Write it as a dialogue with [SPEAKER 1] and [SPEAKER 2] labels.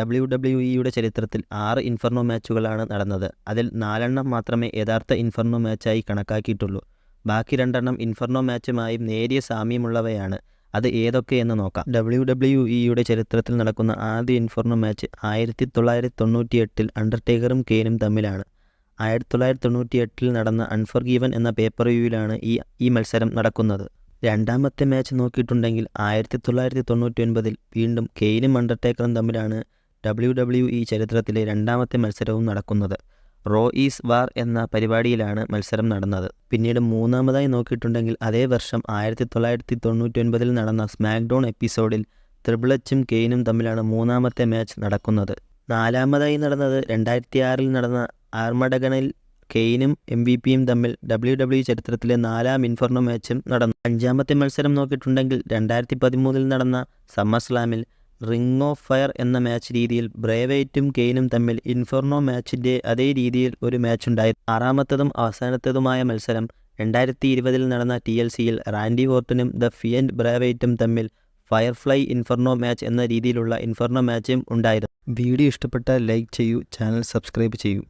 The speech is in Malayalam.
[SPEAKER 1] WWE ചരിത്രത്തിൽ 6 ഇൻഫെർണോ മാച്ചുകളാണ് നടന്നത്. അതിൽ 4 മാത്രമേ യഥാർത്ഥ ഇൻഫെർണോ മാച്ചായി കണക്കാക്കിയിട്ടുള്ളൂ. ബാക്കി 2 ഇൻഫെർണോ മാച്ചുമായും നേരിയ സാമ്യമുള്ളവയാണ്. അത് ഏതൊക്കെയെന്ന് നോക്കാം. WWE ചരിത്രത്തിൽ നടക്കുന്ന ആദ്യ ഇൻഫെർണോ മാച്ച് 1998 അണ്ടർടേക്കറും കെയ്നും തമ്മിലാണ്. 1998 നടന്ന അൺഫർഗീവൻ എന്ന പേപ്പർ വ്യൂവിലാണ് ഈ മത്സരം നടക്കുന്നത്. രണ്ടാമത്തെ മാച്ച് നോക്കിയിട്ടുണ്ടെങ്കിൽ 1999 വീണ്ടും കെയ്നും അണ്ടർടേക്കറും തമ്മിലാണ് WWE ചരിത്രത്തിലെ രണ്ടാമത്തെ മത്സരവും നടക്കുന്നത്. റോ ഈസ് വാർ എന്ന പരിപാടിയിലാണ് മത്സരം നടന്നത്. പിന്നീട് മൂന്നാമതായി നോക്കിയിട്ടുണ്ടെങ്കിൽ അതേ വർഷം 1999 നടന്ന സ്മാക്ക് ഡൗൺ എപ്പിസോഡിൽ ട്രിപ്പിൾ എച്ചും കെയ്നും തമ്മിലാണ് മൂന്നാമത്തെ മാച്ച് നടക്കുന്നത്. നാലാമതായി നടന്നത് 2006 നടന്ന ആർമഡഗണിൽ കെയ്നും MVP തമ്മിൽ WWE ചരിത്രത്തിലെ 4ാം ഇൻഫെർണോ മാച്ചും നടന്നു. അഞ്ചാമത്തെ മത്സരം നോക്കിയിട്ടുണ്ടെങ്കിൽ 2013 നടന്ന സമ്മർ സ്ലാമിൽ റിംഗ് ഓഫ് ഫയർ എന്ന മാച്ച് രീതിയിൽ ബ്രേ വൈറ്റും കെയ്നും തമ്മിൽ ഇൻഫെർണോ മാച്ചിൻ്റെ അതേ രീതിയിൽ ഒരു മാച്ച് ഉണ്ടായിരുന്നു. ആറാമത്തതും അവസാനത്തതുമായ മത്സരം 2020 നടന്ന TLCയിൽ റാൻഡി ഓർട്ടനും ദ ഫിയൻഡ് ബ്രേ വൈറ്റും തമ്മിൽ ഫയർഫ്ലൈ ഇൻഫെർണോ മാച്ച് എന്ന രീതിയിലുള്ള ഇൻഫെർണോ മാച്ചും ഉണ്ടായിരുന്നു. വീഡിയോ ഇഷ്ടപ്പെട്ടാൽ ലൈക്ക് ചെയ്യൂ, ചാനൽ സബ്സ്ക്രൈബ് ചെയ്യൂ.